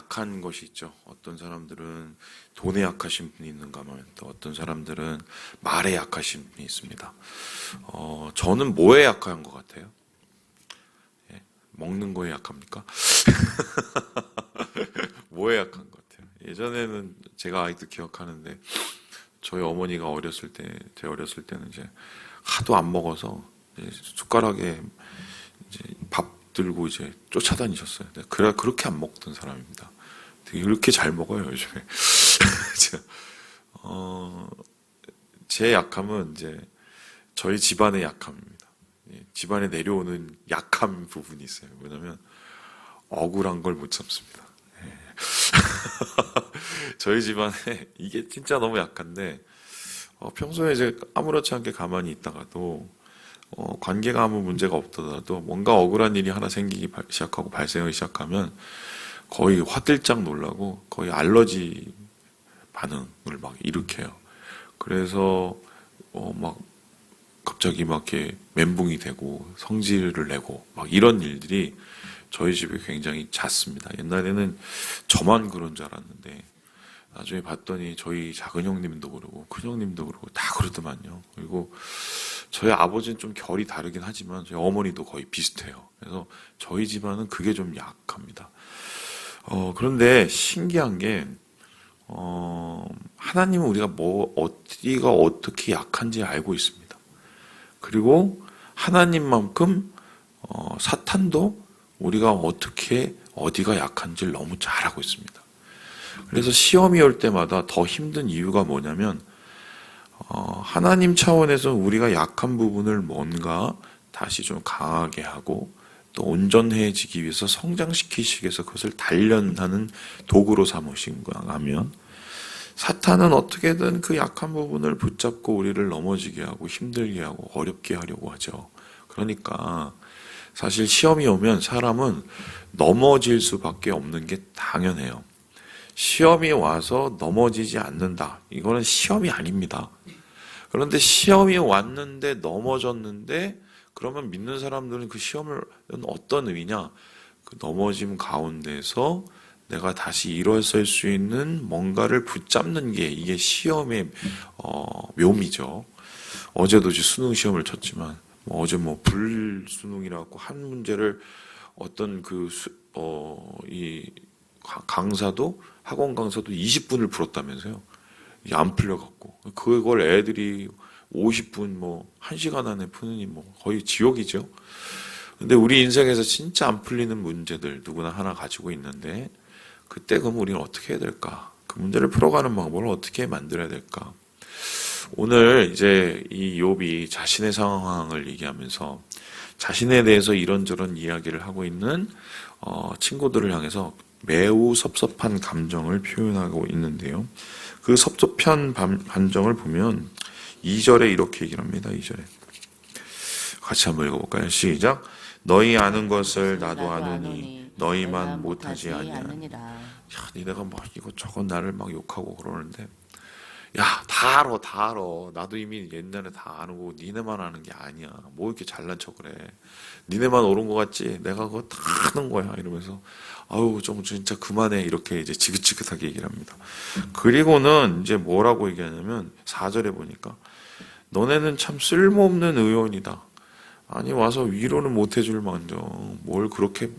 약한 것이 있죠. 어떤 사람들은 돈에 약하신 분이 있는가 하면 또 어떤 사람들은 말에 약하신 분이 있습니다. 저는 뭐에 약한 것 같아요? 예, 먹는 거에 약합니까? 뭐에 약한 것 같아요? 예전에는 제가 아직도 기억하는데 저희 어머니가 제 어렸을 때는 이제 하도 안 먹어서 이제 숟가락에 이제 밥 들고 이제 쫓아다니셨어요. 그렇게 안 먹던 사람입니다. 되게 그렇게 잘 먹어요, 요즘에. 어, 제 약함은 이제 저희 집안의 약함입니다. 예, 집안에 내려오는 약함 부분이 있어요. 뭐냐면 억울한 걸 못 참습니다. 저희 집안에 이게 진짜 너무 약한데 평소에 이제 아무렇지 않게 가만히 있다가도 관계가 아무 문제가 없더라도 뭔가 억울한 일이 하나 생기기 시작하고 발생하기 시작하면 거의 화들짝 놀라고 거의 알러지 반응을 막 일으켜요. 그래서 막 갑자기 막 이렇게 멘붕이 되고 성질을 내고 막 이런 일들이 저희 집에 굉장히 잦습니다. 옛날에는 저만 그런 줄 알았는데 나중에 봤더니 저희 작은 형님도 그러고 큰 형님도 그러고 다 그러더만요. 그리고 저희 아버지는 좀 결이 다르긴 하지만 저희 어머니도 거의 비슷해요. 그래서 저희 집안은 그게 좀 약합니다. 그런데 신기한 게 하나님은 우리가 어디가 어떻게 약한지 알고 있습니다. 그리고 하나님만큼 사탄도 우리가 어떻게 어디가 약한지를 너무 잘 알고 있습니다. 그래서 시험이 올 때마다 더 힘든 이유가 뭐냐면 하나님 차원에서 우리가 약한 부분을 뭔가 다시 좀 강하게 하고 또 온전해지기 위해서 성장시키시기 위해서 그것을 단련하는 도구로 삼으신가 하면 사탄은 어떻게든 그 약한 부분을 붙잡고 우리를 넘어지게 하고 힘들게 하고 어렵게 하려고 하죠. 그러니까 사실 시험이 오면 사람은 넘어질 수밖에 없는 게 당연해요. 시험이 와서 넘어지지 않는다. 이거는 시험이 아닙니다. 그런데 시험이 왔는데 넘어졌는데 그러면 믿는 사람들은 그 시험을 어떤 의미냐? 그 넘어짐 가운데서 내가 다시 일어설 수 있는 뭔가를 붙잡는 게 이게 시험의 묘미죠. 어제도 이제 수능 시험을 쳤지만 어제 뭐 불수능이라고 한 문제를 어떤 이 강사도 학원 강사도 20분을 풀었다면서요. 이게 안 풀려갖고 그걸 애들이 50분 뭐 1시간 안에 푸느니 뭐 거의 지옥이죠. 근데 우리 인생에서 진짜 안 풀리는 문제들 누구나 하나 가지고 있는데 그때 그럼 우리는 어떻게 해야 될까? 그 문제를 풀어가는 방법을 어떻게 만들어야 될까? 오늘 이제 이 욥이 자신의 상황을 얘기하면서 자신에 대해서 이런저런 이야기를 하고 있는 친구들을 향해서 매우 섭섭한 감정을 표현하고 있는데요. 그 섭섭한 감정을 보면 2절에 이렇게 얘기를 합니다. 2절에 같이 한번 읽어볼까요? 시작. 너희 아는 것을 나도 아노니 너희만 못하지 아니하느니라. 야, 니네가 막 이것저것 나를 막 욕하고 그러는데 야, 다 알아, 다 알아. 나도 이미 옛날에 다 아는 니네만 아는 게 아니야. 뭐 이렇게 잘난 척을 해. 니네만 옳은 것 같지? 내가 그거 다 아는 거야. 이러면서 아유, 좀 진짜 그만해. 이렇게 이제 지긋지긋하게 얘기를 합니다. 그리고는 이제 뭐라고 얘기하냐면 4절에 보니까 너네는 참 쓸모없는 의원이다. 아니 와서 위로는 못 해줄 망정 뭘 그렇게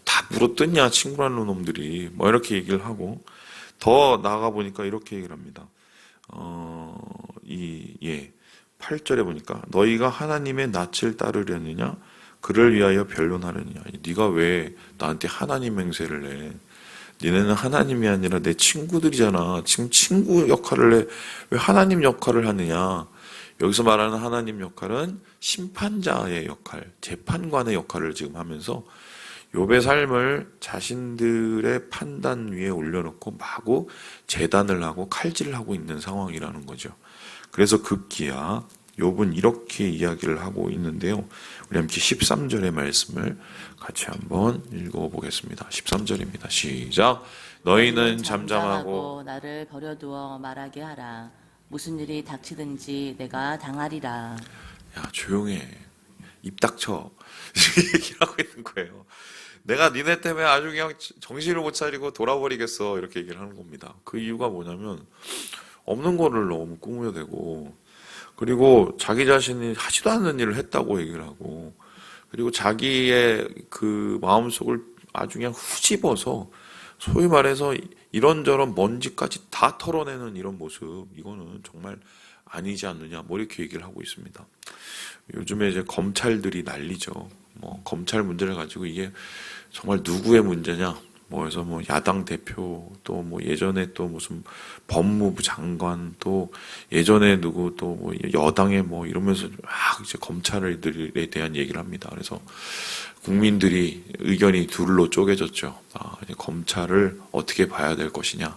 다 물어뜯냐 친구라는 놈들이 뭐 이렇게 얘기를 하고 더 나아가 보니까 이렇게 얘기를 합니다. 예. 8절에 보니까 너희가 하나님의 낯을 따르려느냐 그를 위하여 변론하려느냐 네가 왜 나한테 하나님 행세를 해 니네는 하나님이 아니라 내 친구들이잖아 지금 친구 역할을 해 왜 하나님 역할을 하느냐 여기서 말하는 하나님 역할은 심판자의 역할 재판관의 역할을 지금 하면서 욥의 삶을 자신들의 판단 위에 올려놓고 마구 재단을 하고 칼질을 하고 있는 상황이라는 거죠. 그래서 급기야 욥은 이렇게 이야기를 하고 있는데요. 우리 함께 13절의 말씀을 같이 한번 읽어보겠습니다. 13절입니다. 시작. 너희는 잠잠하고 나를 버려두어 말하게 하라. 무슨 일이 닥치든지 내가 당하리라. 야 조용해. 입 닥쳐. 얘기를 하고 있는 거예요. 내가 니네 때문에 아주 그냥 정신을 못 차리고 돌아버리겠어. 이렇게 얘기를 하는 겁니다. 그 이유가 뭐냐면 없는 거를 너무 꾸며대고 그리고 자기 자신이 하지도 않는 일을 했다고 얘기를 하고 그리고 자기의 그 마음속을 아주 그냥 후집어서 소위 말해서 이런저런 먼지까지 다 털어내는 이런 모습 이거는 정말 아니지 않느냐 뭐 이렇게 얘기를 하고 있습니다. 요즘에 이제 검찰들이 난리죠. 뭐 검찰 문제를 가지고 이게 정말 누구의 문제냐? 뭐 해서 뭐 야당 대표 또 뭐 예전에 또 무슨 법무부 장관 또 예전에 누구 또 뭐 여당에 뭐 이러면서 막 이제 검찰들에 대한 얘기를 합니다. 그래서 국민들이 의견이 둘로 쪼개졌죠. 이제 검찰을 어떻게 봐야 될 것이냐?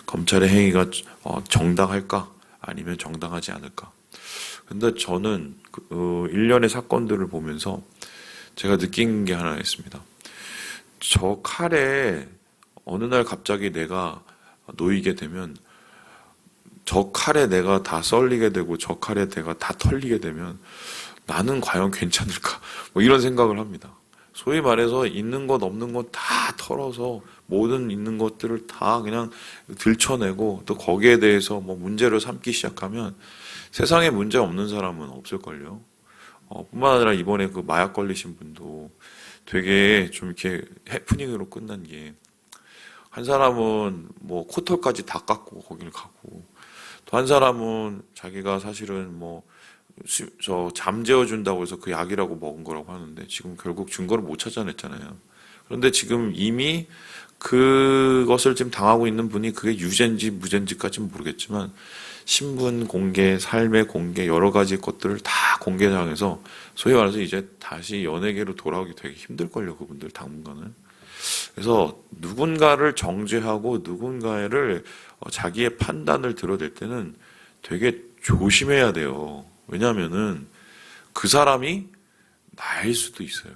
검찰의 행위가 정당할까? 아니면 정당하지 않을까? 근데 저는 일련의 사건들을 보면서 제가 느낀 게 하나 있습니다. 저 칼에 어느 날 갑자기 내가 놓이게 되면 저 칼에 내가 다 썰리게 되고 저 칼에 내가 다 털리게 되면 나는 과연 괜찮을까? 뭐 이런 생각을 합니다. 소위 말해서 있는 것 없는 것 다 털어서 모든 있는 것들을 다 그냥 들춰내고 또 거기에 대해서 뭐 문제를 삼기 시작하면 세상에 문제 없는 사람은 없을걸요. 뿐만 아니라 이번에 그 마약 걸리신 분도 되게 좀 이렇게 해프닝으로 끝난 게 한 사람은 뭐 코털까지 다 깎고 거기를 가고 또 한 사람은 자기가 사실은 뭐 저 잠재워 준다고 해서 그 약이라고 먹은 거라고 하는데 지금 결국 증거를 못 찾아냈잖아요. 그런데 지금 이미 그것을 지금 당하고 있는 분이 그게 유죄인지 무죄인지까지는 모르겠지만 신분 공개, 삶의 공개 여러 가지 것들을 다 공개당해서 소위 말해서 이제 다시 연예계로 돌아오기 되게 힘들걸요 그분들 당분간은. 그래서 누군가를 정죄하고 누군가를 자기의 판단을 드러낼 때는 되게 조심해야 돼요. 왜냐하면은 그 사람이 나일 수도 있어요.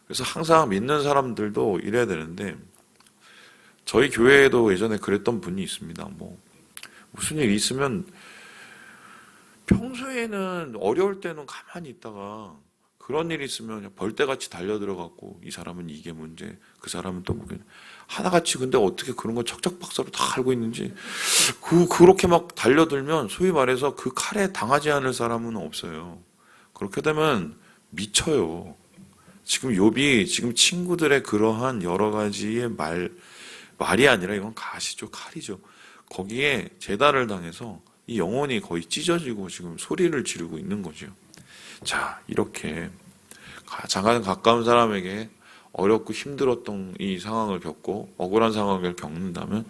그래서 항상 믿는 사람들도 이래야 되는데 저희 교회에도 예전에 그랬던 분이 있습니다. 뭐 무슨 일이 있으면 평소에는 어려울 때는 가만히 있다가 그런 일이 있으면 그냥 벌떼같이 달려들어갖고 이 사람은 이게 문제, 그 사람은 또 뭐게 하나같이 근데 어떻게 그런 걸 척척박사로 다 알고 있는지 그렇게 막 달려들면 소위 말해서 그 칼에 당하지 않을 사람은 없어요. 그렇게 되면 미쳐요. 지금 욥이 지금 친구들의 그러한 여러 가지의 말이 아니라 이건 가시죠, 칼이죠. 거기에 제단을 당해서 이 영혼이 거의 찢어지고 지금 소리를 지르고 있는 거죠. 자, 이렇게 가장 가까운 사람에게 어렵고 힘들었던 이 상황을 겪고 억울한 상황을 겪는다면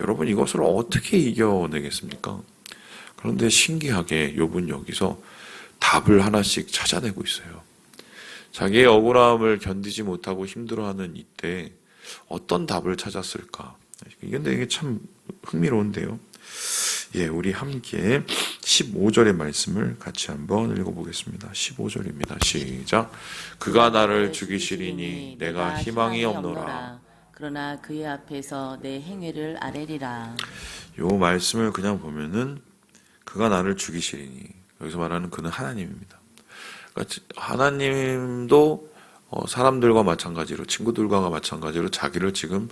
여러분 이것을 어떻게 이겨내겠습니까? 그런데 신기하게 욥은 여기서 답을 하나씩 찾아내고 있어요. 자기의 억울함을 견디지 못하고 힘들어하는 이때 어떤 답을 찾았을까? 근데 이게 참 흥미로운데요. 예, 우리 함께 15절의 말씀을 같이 한번 읽어보겠습니다. 15절입니다. 시작. 그가 나를 죽이시리니 내가 희망이 없노라. 그러나 그의 앞에서 내 행위를 아뢰리라. 요 말씀을 그냥 보면은 그가 나를 죽이시리니 여기서 말하는 그는 하나님입니다. 그러니까 하나님도 사람들과 마찬가지로 친구들과 마찬가지로 자기를 지금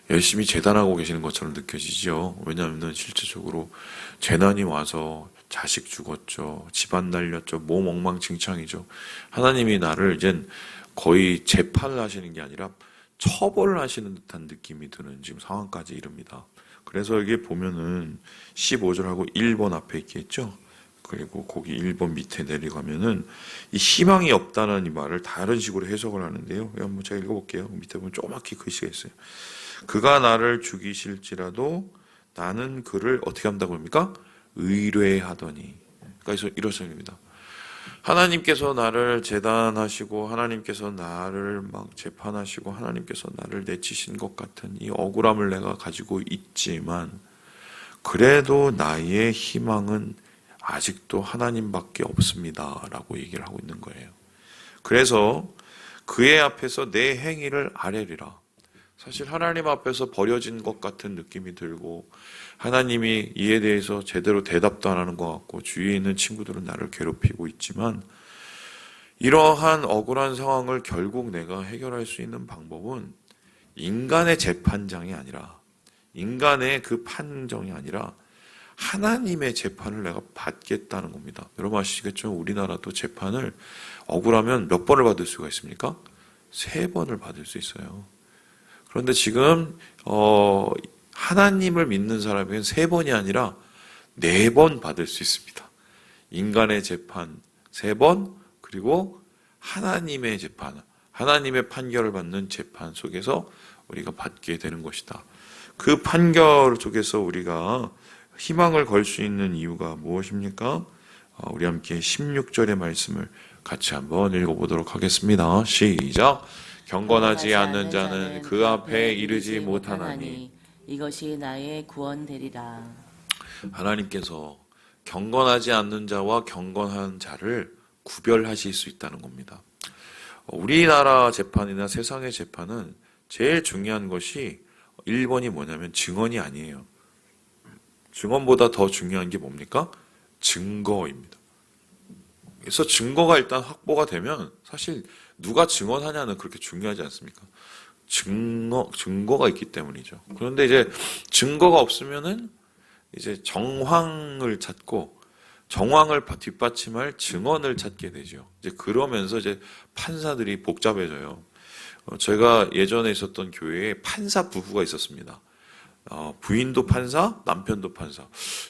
열심히 재단하고 계시는 것처럼 느껴지죠. 왜냐하면 실제적으로 재난이 와서 자식 죽었죠. 집안 날렸죠. 몸 엉망진창이죠. 하나님이 나를 이젠 거의 재판을 하시는 게 아니라 처벌을 하시는 듯한 느낌이 드는 지금 상황까지 이릅니다. 그래서 이게 보면은 15절하고 1번 앞에 있겠죠. 그리고 거기 1번 밑에 내려가면은 이 희망이 없다는 이 말을 다른 식으로 해석을 하는데요. 한번 제가 읽어볼게요. 밑에 보면 조그맣게 글씨가 있어요. 그가 나를 죽이실지라도 나는 그를 어떻게 한다고 합니까? 의뢰하더니. 그래서 이런 생각입니다. 하나님께서 나를 재단하시고 하나님께서 나를 막 재판하시고 하나님께서 나를 내치신 것 같은 이 억울함을 내가 가지고 있지만 그래도 나의 희망은 아직도 하나님밖에 없습니다 라고 얘기를 하고 있는 거예요. 그래서 그의 앞에서 내 행위를 아뢰리라. 사실 하나님 앞에서 버려진 것 같은 느낌이 들고 하나님이 이에 대해서 제대로 대답도 안 하는 것 같고 주위에 있는 친구들은 나를 괴롭히고 있지만 이러한 억울한 상황을 결국 내가 해결할 수 있는 방법은 인간의 재판장이 아니라, 인간의 그 판정이 아니라 하나님의 재판을 내가 받겠다는 겁니다. 여러분 아시겠죠? 우리나라도 재판을 억울하면 몇 번을 받을 수가 있습니까? 3번을 받을 수 있어요. 그런데 지금 하나님을 믿는 사람에게는 3번이 아니라 4번 받을 수 있습니다. 인간의 재판 3번, 그리고 하나님의 재판, 하나님의 판결을 받는 재판 속에서 우리가 받게 되는 것이다. 그 판결 속에서 우리가 희망을 걸 수 있는 이유가 무엇입니까? 우리 함께 16절의 말씀을 같이 한번 읽어보도록 하겠습니다. 시작. 경건하지 않는 자는 그 앞에 이르지 못하나니. 이것이 나의 구원 되리라. 하나님께서 경건하지 않는 자와 경건한 자를 구별하실 수 있다는 겁니다. 우리나라 재판이나 세상의 재판은 제일 중요한 것이 1번이 뭐냐면 증언이 아니에요. 증언보다 더 중요한 게 뭡니까? 증거입니다. 그래서 증거가 일단 확보가 되면 사실 누가 증언하냐는 그렇게 중요하지 않습니까? 증거가 있기 때문이죠. 그런데 이제 증거가 없으면은 이제 정황을 찾고 정황을 뒷받침할 증언을 찾게 되죠. 이제 그러면서 이제 판사들이 복잡해져요. 제가 예전에 있었던 교회에 판사 부부가 있었습니다. 부인도 판사, 남편도 판사.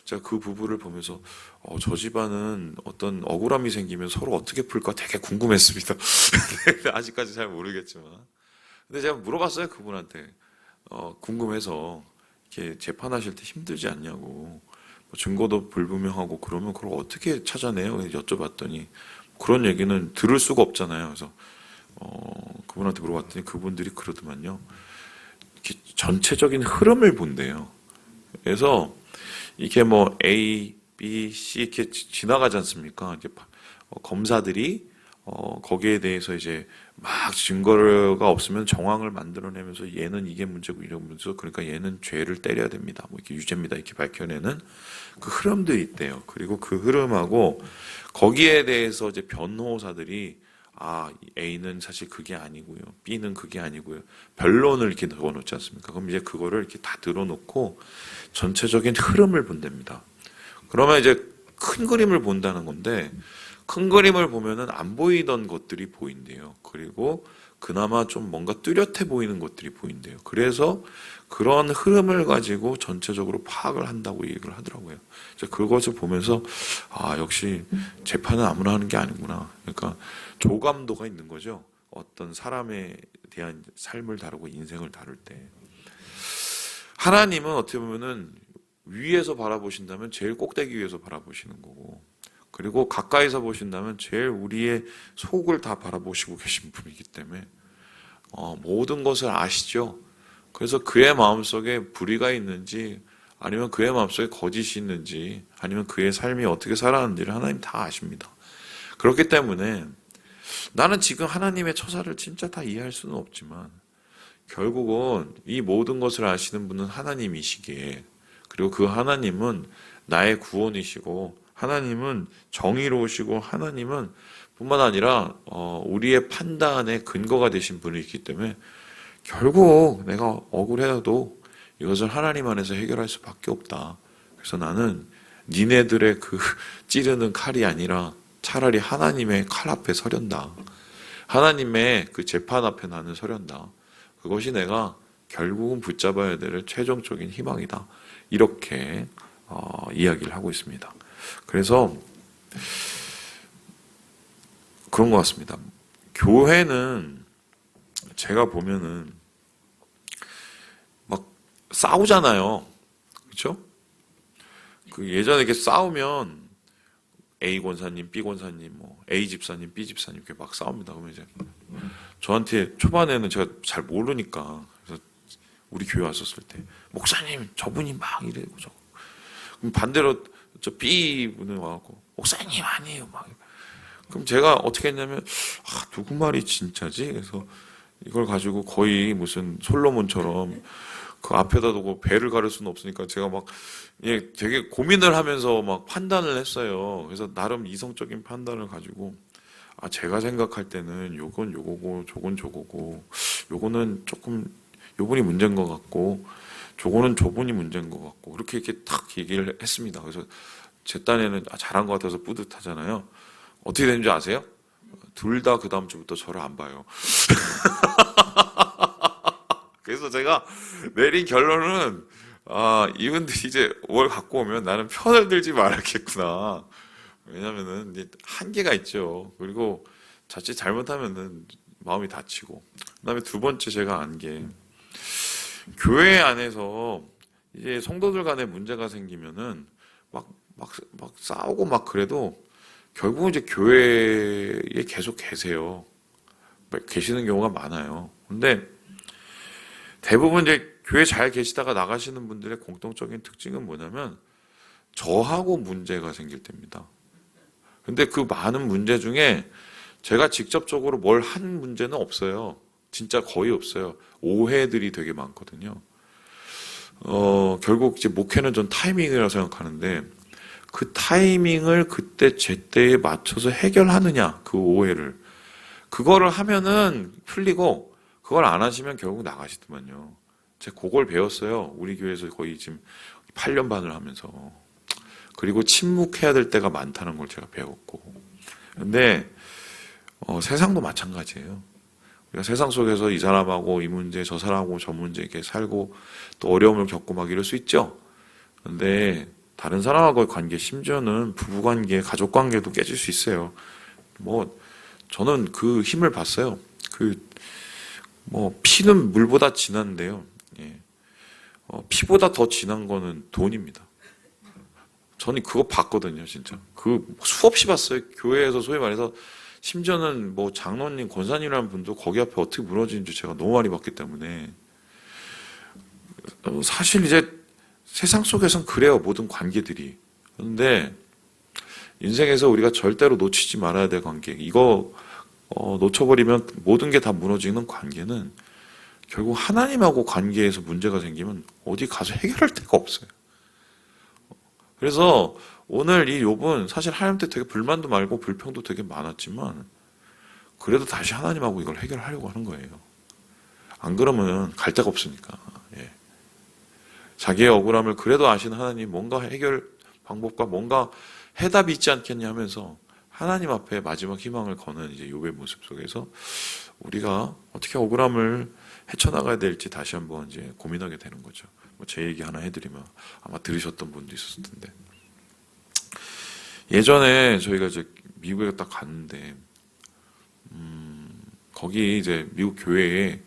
제가 그 부부를 보면서 저 집안은 어떤 억울함이 생기면 서로 어떻게 풀까 되게 궁금했습니다. 아직까지 잘 모르겠지만. 근데 제가 물어봤어요, 그분한테. 궁금해서 이렇게 재판하실 때 힘들지 않냐고. 증거도 불분명하고 그러면 그걸 어떻게 찾아내요? 여쭤봤더니 그런 얘기는 들을 수가 없잖아요. 그래서 그분한테 물어봤더니 그분들이 그러더만요. 이렇게 전체적인 흐름을 본대요. 그래서 이게 뭐 A, B, C 이렇게 지나가지 않습니까? 이제 검사들이 거기에 대해서 이제 막 증거가 없으면 정황을 만들어내면서 얘는 이게 문제고 이런 문제고 그러니까 얘는 죄를 때려야 됩니다. 뭐 이렇게 유죄입니다. 이렇게 밝혀내는 그 흐름들이 있대요. 그리고 그 흐름하고 거기에 대해서 이제 변호사들이 A는 사실 그게 아니고요. B는 그게 아니고요. 변론을 이렇게 넣어놓지 않습니까? 그럼 이제 그거를 이렇게 다 들어놓고 전체적인 흐름을 본답니다. 그러면 이제 큰 그림을 본다는 건데 큰 그림을 보면은 안 보이던 것들이 보인대요. 그리고 그나마 좀 뭔가 뚜렷해 보이는 것들이 보인대요. 그래서 그런 흐름을 가지고 전체적으로 파악을 한다고 얘기를 하더라고요. 그것을 보면서 역시 재판은 아무나 하는 게 아니구나. 그러니까 조감도가 있는 거죠. 어떤 사람에 대한 삶을 다루고 인생을 다룰 때 하나님은 어떻게 보면은 위에서 바라보신다면 제일 꼭대기 위에서 바라보시는 거고 그리고 가까이서 보신다면 제일 우리의 속을 다 바라보시고 계신 분이기 때문에 모든 것을 아시죠. 그래서 그의 마음속에 불의가 있는지 아니면 그의 마음속에 거짓이 있는지 아니면 그의 삶이 어떻게 살아왔는지를 하나님 다 아십니다. 그렇기 때문에 나는 지금 하나님의 처사를 진짜 다 이해할 수는 없지만 결국은 이 모든 것을 아시는 분은 하나님이시기에 그리고 그 하나님은 나의 구원이시고 하나님은 정의로우시고 하나님은 뿐만 아니라 우리의 판단의 근거가 되신 분이기 때문에 결국 내가 억울해도 이것을 하나님 안에서 해결할 수밖에 없다. 그래서 나는 니네들의 그 찌르는 칼이 아니라 차라리 하나님의 칼 앞에 서련다. 하나님의 그 재판 앞에 나는 서련다. 그것이 내가 결국은 붙잡아야 될 최종적인 희망이다. 이렇게 이야기를 하고 있습니다. 그래서 그런 것 같습니다. 교회는 제가 보면은 막 싸우잖아요. 그렇죠? 그 예전에 이렇게 싸우면 A 권사님, B 권사님, 뭐 A 집사님, B 집사님 이렇게 막 싸웁니다. 그러면 이제 저한테 초반에는 제가 잘 모르니까 그래서 우리 교회 왔었을 때 목사님 저분이 막 이래고 저거. 그럼 반대로 저 B 분은 와갖고 목사님 아니에요 막. 그럼 제가 어떻게 했냐면 누구 말이 진짜지? 그래서 이걸 가지고 거의 무슨 솔로몬처럼 그 앞에다 두고 배를 가를 수는 없으니까 제가 막 되게 고민을 하면서 막 판단을 했어요. 그래서 나름 이성적인 판단을 가지고 제가 생각할 때는 요건 요거고 저건 저거고 요거는 조금 요분이 문제인 것 같고 저거는 저분이 문제인 것 같고 그렇게 이렇게 탁 얘기를 했습니다. 그래서 제 딴에는 잘한 것 같아서 뿌듯하잖아요. 어떻게 되는지 아세요? 둘 다 그 다음 주부터 저를 안 봐요. 그래서 제가 내린 결론은 이분들이 이제 뭘 갖고 오면 나는 편을 들지 말아야겠구나. 왜냐면은 이제 한계가 있죠. 그리고 자칫 잘못하면은 마음이 다치고. 그다음에 두 번째 제가 안 게 교회 안에서 이제 성도들 간에 문제가 생기면은 막 싸우고 막 그래도 결국은 이제 교회에 계속 계세요. 계시는 경우가 많아요. 근데 대부분 이제 교회 잘 계시다가 나가시는 분들의 공통적인 특징은 뭐냐면 저하고 문제가 생길 때입니다. 근데 그 많은 문제 중에 제가 직접적으로 뭘 한 문제는 없어요. 진짜 거의 없어요. 오해들이 되게 많거든요. 결국 이제 목회는 전 타이밍이라고 생각하는데 그 타이밍을 그때 제때에 맞춰서 해결하느냐, 그 오해를. 그거를 하면은 풀리고 그걸 안 하시면 결국 나가시더만요. 제가 그걸 배웠어요. 우리 교회에서 거의 지금 8년 반을 하면서. 그리고 침묵해야 될 때가 많다는 걸 제가 배웠고. 근데 세상도 마찬가지예요. 우리가 세상 속에서 이 사람하고 이 문제, 저 사람하고 저 문제 이렇게 살고 또 어려움을 겪고 막 이럴 수 있죠. 근데 다른 사람하고의 관계, 심지어는 부부관계, 가족관계도 깨질 수 있어요. 저는 그 힘을 봤어요. 피는 물보다 진한데요. 예. 피보다 더 진한 거는 돈입니다. 저는 그거 봤거든요, 진짜. 수없이 봤어요. 교회에서 소위 말해서 심지어는 장로님, 권사님이라는 분도 거기 앞에 어떻게 무너지는지 제가 너무 많이 봤기 때문에 사실 이제 세상 속에선 그래요, 모든 관계들이. 그런데 인생에서 우리가 절대로 놓치지 말아야 될 관계, 이거 놓쳐버리면 모든 게 다 무너지는 관계는 결국 하나님하고 관계에서 문제가 생기면 어디 가서 해결할 데가 없어요. 그래서 오늘 이 욥은 사실 하나님한테 되게 불만도 많고 불평도 되게 많았지만 그래도 다시 하나님하고 이걸 해결하려고 하는 거예요. 안 그러면 갈 데가 없으니까. 예. 자기의 억울함을 그래도 아시는 하나님, 뭔가 해결 방법과 뭔가 해답이 있지 않겠냐 하면서 하나님 앞에 마지막 희망을 거는 이제 욥의 모습 속에서 우리가 어떻게 억울함을 헤쳐나가야 될지 다시 한번 이제 고민하게 되는 거죠. 제 얘기 하나 해드리면 아마 들으셨던 분도 있었을 텐데, 예전에 저희가 이제 미국에 딱 갔는데 거기 이제 미국 교회에,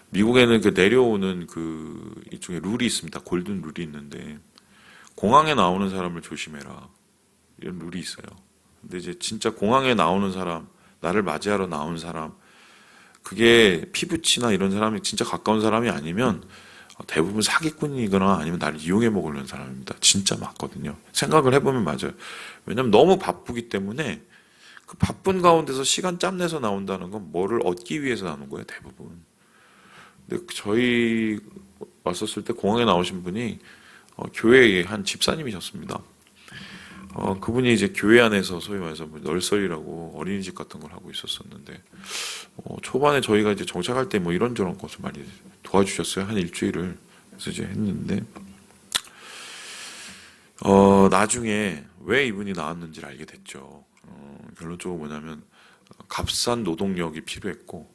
미국에는 내려오는 일종의 룰이 있습니다. 골든 룰이 있는데, 공항에 나오는 사람을 조심해라, 이런 룰이 있어요. 근데 이제 진짜 공항에 나오는 사람, 나를 맞이하러 나온 사람, 그게 피부치나 이런 사람이 진짜 가까운 사람이 아니면 대부분 사기꾼이거나 아니면 나를 이용해 먹으려는 사람입니다. 진짜 맞거든요. 생각을 해보면 맞아요. 왜냐면 너무 바쁘기 때문에 그 바쁜 가운데서 시간 짬내서 나온다는 건 뭐를 얻기 위해서 나오는 거예요, 대부분. 근데 저희 왔었을 때 공항에 나오신 분이 교회의 한 집사님이셨습니다. 그분이 이제 교회 안에서 소위 말해서 널서리라고 어린이집 같은 걸 하고 있었었는데, 초반에 저희가 이제 정착할 때 이런저런 것을 많이 도와주셨어요. 한 일주일을. 그래서 이제 했는데, 나중에 왜 이분이 나왔는지를 알게 됐죠. 결론적으로 뭐냐면, 값싼 노동력이 필요했고,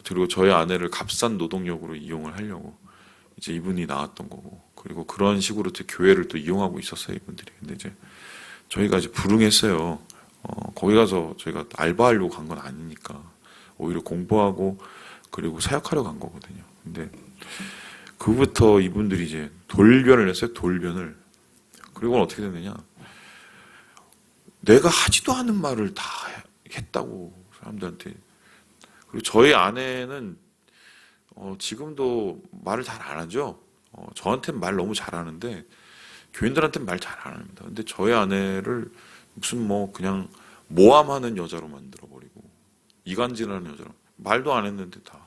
그리고 저희 아내를 값싼 노동력으로 이용을 하려고 이제 이분이 나왔던 거고, 그리고 그런 식으로 또 교회를 또 이용하고 있었어요, 이분들이. 근데 이제 저희가 이제 불응했어요. 거기 가서 저희가 알바하려고 간 건 아니니까 오히려 공부하고 그리고 사역하러 간 거거든요. 근데 그부터 이분들이 이제 돌변을 했어요, 돌변을. 그리고 어떻게 됐느냐? 내가 하지도 않은 말을 다 했다고, 사람들한테. 그리고 저희 아내는 지금도 말을 잘 안 하죠. 저한테는 말 너무 잘하는데 교인들한테는 말 잘 안 합니다. 근데 저희 아내를 무슨 그냥 모함하는 여자로 만들어버리고 이간질하는 여자로, 말도 안 했는데 다.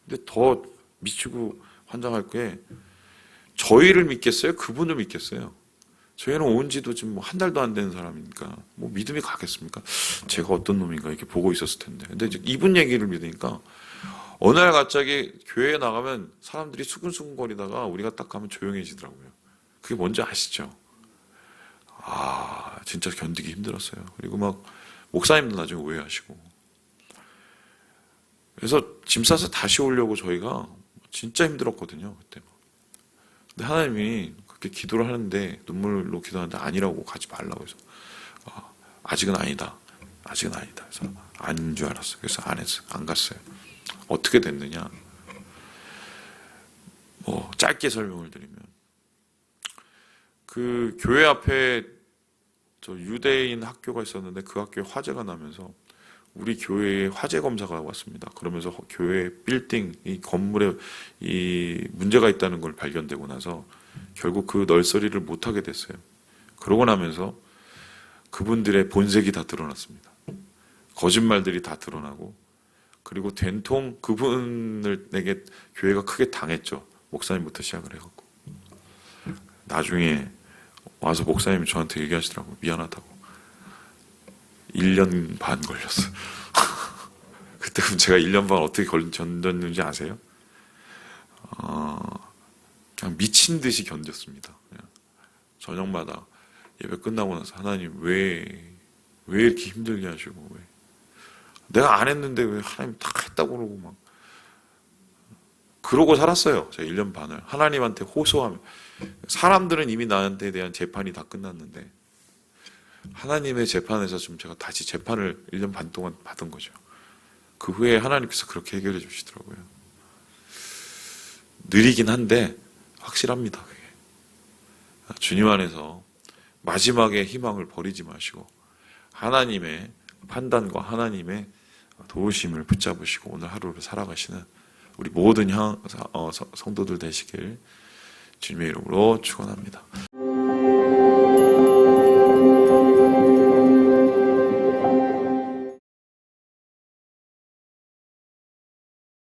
근데 더 미치고 환장할 게 저희를 믿겠어요? 그분을 믿겠어요? 저희는 온 지도 지금 뭐 한 달도 안 되는 사람이니까 뭐 믿음이 가겠습니까? 제가 어떤 놈인가 이렇게 보고 있었을 텐데. 근데 이제 이분 얘기를 믿으니까 어느 날 갑자기 교회에 나가면 사람들이 수근수근거리다가 우리가 딱 가면 조용해지더라고요. 그게 뭔지 아시죠? 아, 진짜 견디기 힘들었어요. 그리고 막 목사님도 나중에 오해하시고. 그래서 짐 싸서 다시 오려고 저희가 진짜 힘들었거든요. 그때. 근데 하나님이 그렇게 기도를 하는데 눈물로 기도하는데 아니라고 가지 말라고 해서 아직은 아니다. 아직은 아니다. 그래서 아닌 줄 알았어요. 그래서 안 했어요. 안 갔어요. 어떻게 됐느냐? 뭐 짧게 설명을 드리면 그 교회 앞에 저 유대인 학교가 있었는데 그 학교에 화재가 나면서 우리 교회에 화재 검사가 왔습니다. 그러면서 교회 빌딩 이 건물에 이 문제가 있다는 걸 발견되고 나서 결국 그 널서리를 못 하게 됐어요. 그러고 나면서 그분들의 본색이 다 드러났습니다. 거짓말들이 다 드러나고 그리고 된통 그분에게 교회가 크게 당했죠. 목사님부터 시작을 해갖고 나중에 와서 목사님이 저한테 얘기하시더라고요. 미안하다고. 1년 반 걸렸어요. 그때 제가 1년 반 어떻게 견뎠는지 아세요? 그냥 미친 듯이 견뎠습니다. 그냥 저녁마다 예배 끝나고 나서 하나님 왜 이렇게 힘들게 하시고 왜 내가 안 했는데 왜 하나님 다 했다고 그러고 막 그러고 살았어요. 제가 1년 반을 하나님한테 호소하며 사람들은 이미 나한테 대한 재판이 다 끝났는데 하나님의 재판에서 좀 제가 다시 재판을 1년 반 동안 받은 거죠. 그 후에 하나님께서 그렇게 해결해 주시더라고요. 느리긴 한데 확실합니다. 그게. 주님 안에서 마지막에 희망을 버리지 마시고 하나님의 판단과 하나님의 도우심을 붙잡으시고 오늘 하루를 살아가시는 우리 모든 성도들 되시길 주님의 이름으로 축원합니다.